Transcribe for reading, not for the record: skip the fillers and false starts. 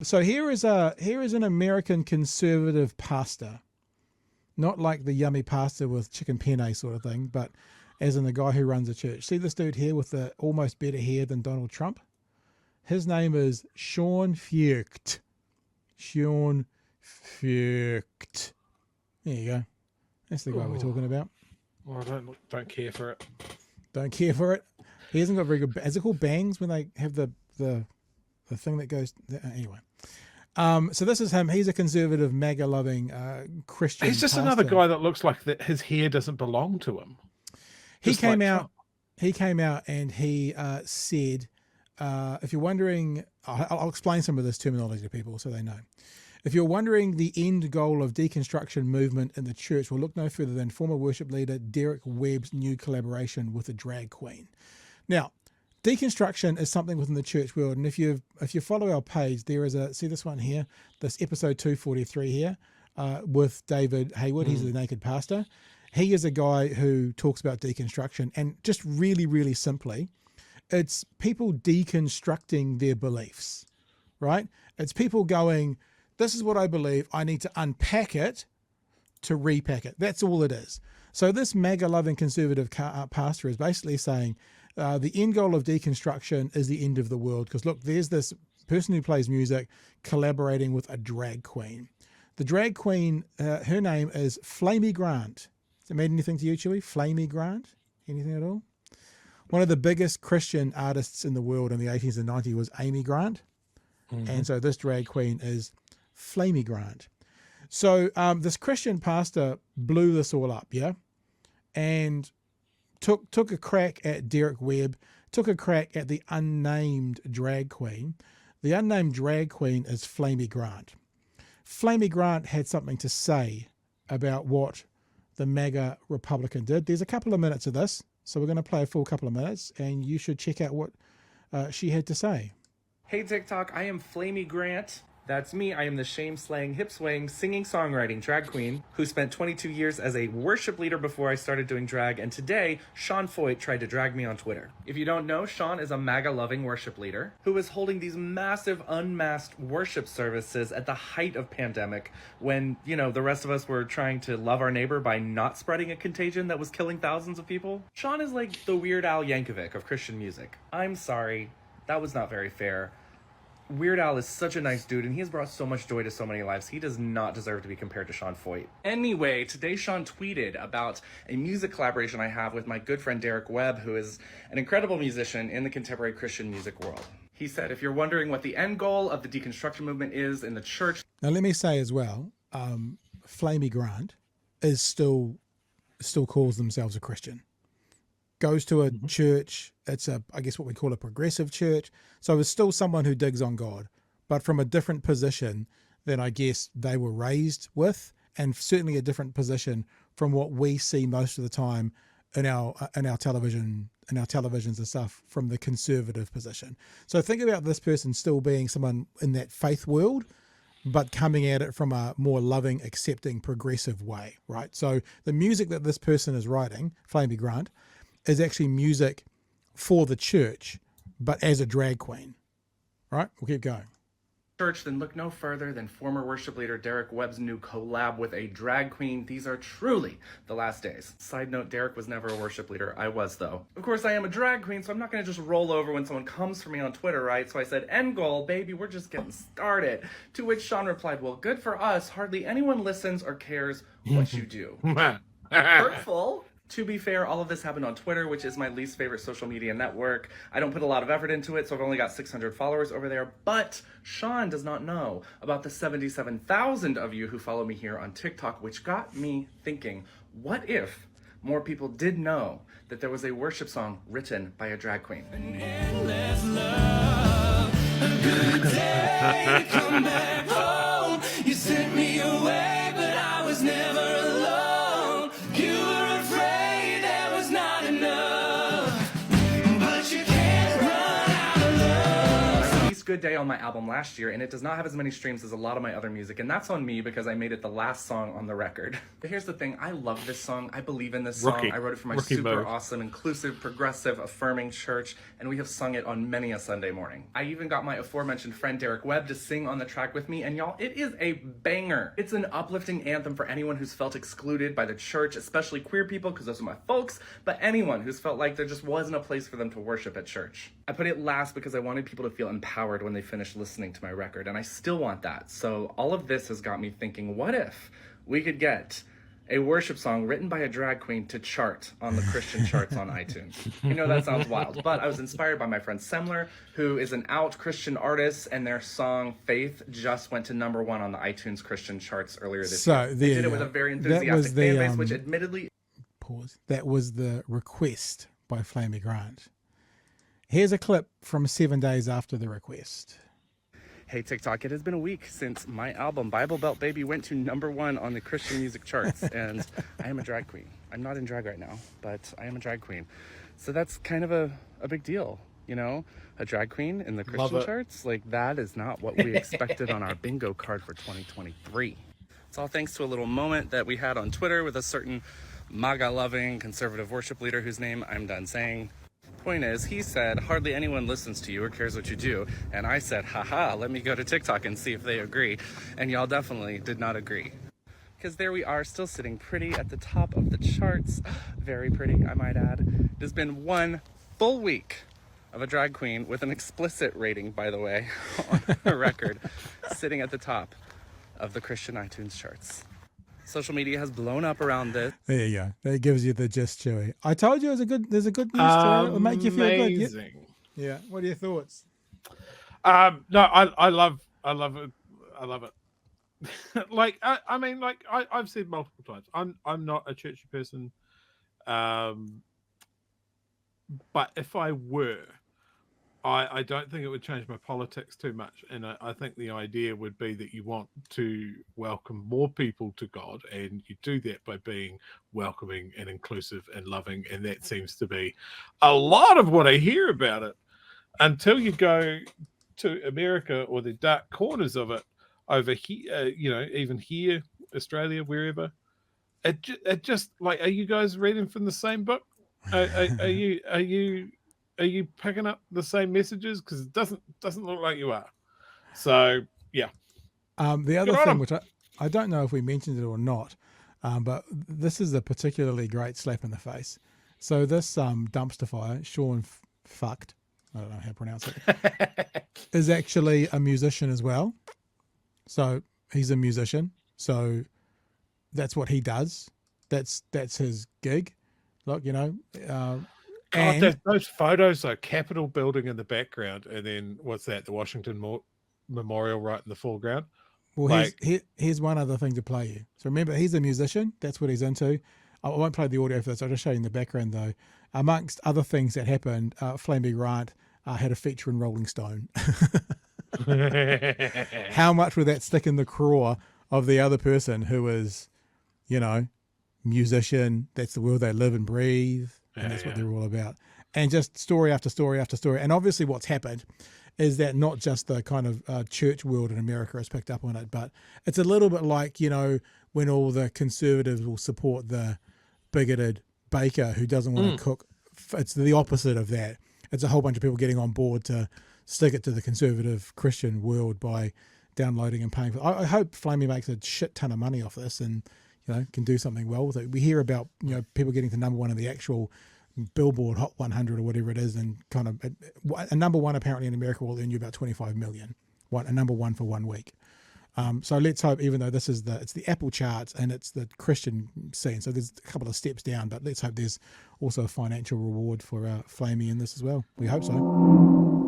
So here is an American conservative pastor, not like the yummy pasta with chicken penne sort of thing, but as in the guy who runs a church. See this dude here with the almost better hair than Donald Trump? His name is Sean Feucht. Sean Feucht. There you go. That's the guy we're talking about. Well, I don't care for it. Don't care for it. He hasn't got very good. Is it called bangs when they have the thing that goes? Anyway. So this is him. He's a conservative, MAGA-loving Christian. He's just pastor. another guy that looks like that his hair doesn't belong to him. He came out and he said, if you're wondering, I'll explain some of this terminology to people so they know. If you're wondering the end goal of deconstruction movement in the church, will look no further than former worship leader Derek Webb's new collaboration with a drag queen. Now, deconstruction is something within the church world, and if you follow our page, there is see this one here, this episode 243 here, with David Hayward. He's the naked pastor. He is a guy who talks about deconstruction, and just really, really simply, it's people deconstructing their beliefs, right? It's people going, this is what I believe. I need to unpack it to repack it. That's all it is. So this MAGA-loving conservative pastor is basically saying the end goal of deconstruction is the end of the world. Because look, there's this person who plays music collaborating with a drag queen. The drag queen, her name is Flamy Grant. Does it mean anything to you, Chewie? Flamy Grant? Anything at all? One of the biggest Christian artists in the world in the 80s and 90s was Amy Grant. And so this drag queen is Flamy Grant. So this Christian pastor blew this all up, yeah? And took a crack at Derek Webb, took a crack at the unnamed drag queen. The unnamed drag queen is Flamy Grant. Flamy Grant had something to say about what the MAGA Republican did. There's a couple of minutes of this, so we're going to play a full couple of minutes, and you should check out what she had to say. Hey TikTok, I am Flamy Grant. That's me. I am the shame-slaying, hip-swaying, singing-songwriting drag queen who spent 22 years as a worship leader before I started doing drag, and today, Sean Foyt tried to drag me on Twitter. If you don't know, Sean is a MAGA-loving worship leader who is holding these massive unmasked worship services at the height of pandemic when, the rest of us were trying to love our neighbor by not spreading a contagion that was killing thousands of people. Sean is like the Weird Al Yankovic of Christian music. I'm sorry. That was not very fair. Weird Al is such a nice dude, and he has brought so much joy to so many lives. He does not deserve to be compared to Sean Foyt. Anyway, today Sean tweeted about a music collaboration I have with my good friend Derek Webb, who is an incredible musician in the contemporary Christian music world. He said, if you're wondering what the end goal of the deconstruction movement is in the church... Now, let me say as well, Flamy Grant is still calls themselves a Christian. Goes to a church. It's I guess what we call a progressive church. So it's still someone who digs on God, but from a different position than I guess they were raised with, and certainly a different position from what we see most of the time in our televisions and stuff from the conservative position. So think about this person still being someone in that faith world, but coming at it from a more loving, accepting, progressive way, right? So the music that this person is writing, Flamy Grant, is actually music for the church, but as a drag queen, right? We'll keep going. Church, then look no further than former worship leader Derek Webb's new collab with a drag queen. These are truly the last days. Side note, Derek was never a worship leader. I was, though. Of course, I am a drag queen, so I'm not going to just roll over when someone comes for me on Twitter, right? So I said, end goal, baby, we're just getting started. To which Sean replied, well, good for us. Hardly anyone listens or cares what you do. Hurtful. To be fair, all of this happened on Twitter, which is my least favorite social media network. I don't put a lot of effort into it, so I've only got 600 followers over there. But Sean does not know about the 77,000 of you who follow me here on TikTok, which got me thinking, what if more people did know that there was a worship song written by a drag queen? An endless love, a good day, come back home. You sent me away, but I was never alone. You were afraid there was not enough, but you can't run out of love. Good Day on my album last year, and it does not have as many streams as a lot of my other music, and that's on me because I made it the last song on the record. But here's the thing, I love this song, I believe in this song, I wrote it for my super awesome, inclusive, progressive, affirming church, and we have sung it on many a Sunday morning. I even got my aforementioned friend Derek Webb to sing on the track with me, and y'all, it is a banger. It's an uplifting anthem for anyone who's felt excluded by the church, especially queer people, because those are my folks, but anyone who's felt like there just wasn't a place for them to worship at church. I put it last because I wanted people to feel empowered when they finished listening to my record, and I still want that. So all of this has got me thinking, what if we could get a worship song written by a drag queen to chart on the Christian charts on iTunes? You know, that sounds wild, but I was inspired by my friend Semler, who is an out Christian artist, and their song Faith just went to #1 on the iTunes Christian charts earlier this year. They did it with a very enthusiastic fan base, which admittedly... Pause. That was the request by Flamy Grant. Here's a clip from 7 days after the request. Hey TikTok, it has been a week since my album Bible Belt Baby went to #1 on the Christian music charts, and I am a drag queen. I'm not in drag right now, but I am a drag queen. So that's kind of a big deal, you know? A drag queen in the Christian charts? Like, that is not what we expected on our bingo card for 2023. It's all thanks to a little moment that we had on Twitter with a certain MAGA-loving conservative worship leader whose name I'm done saying. Point is, he said, hardly anyone listens to you or cares what you do. And I said, haha, let me go to TikTok and see if they agree. And y'all definitely did not agree. Because there we are, still sitting pretty at the top of the charts. Very pretty, I might add. It has been 1 full week of a drag queen with an explicit rating, by the way, on her record, sitting at the top of the Christian iTunes charts. Social media has blown up around this. There you go. That gives you the gist, Chewy. I told you there's a good news story. It'll make you feel good. Amazing. Yeah. What are your thoughts? No, I love it. I love it. Like, I mean, like I've said multiple times, I'm not a churchy person. But if I were, I don't think it would change my politics too much. And I think the idea would be that you want to welcome more people to God, and you do that by being welcoming and inclusive and loving. And that seems to be a lot of what I hear about it, until you go to America or the dark corners of it over here, you know, even here, Australia, wherever. It just, like, are you guys reading from the same book? Are you picking up the same messages? Because it doesn't look like you are. So yeah. The other thing, which I don't know if we mentioned it or not, but this is a particularly great slap in the face. So this dumpster fire, Sean fucked, I don't know how to pronounce it, is actually a musician as well. So he's a musician. So that's what he does. That's his gig. Look, you know. God, those photos are Capitol building in the background, and then what's that? The Washington Memorial right in the foreground. Well, here's one other thing to play you. So remember, he's a musician. That's what he's into. I won't play the audio for this. I'll just show you in the background, though. Amongst other things that happened, Flamy Grant had a feature in Rolling Stone. How much would that stick in the craw of the other person who is, you know, musician? That's the world they live and breathe. And that's what they're all about. And just story after story after story. And obviously what's happened is that not just the kind of church world in America has picked up on it, but it's a little bit like, you know, when all the conservatives will support the bigoted baker who doesn't want to cook. It's the opposite of that. It's a whole bunch of people getting on board to stick it to the conservative Christian world by downloading and paying for it. I hope Flamy makes a shit ton of money off this and, you know, can do something well with it. We hear about, you know, people getting to #1 in the actual Billboard Hot 100 or whatever it is, and kind of a #1 apparently in America will earn you about 25 million. A #1 for 1 week. So let's hope, even though it's the Apple charts and it's the Christian scene, so there's a couple of steps down, but let's hope there's also a financial reward for Flamy in this as well. We hope so.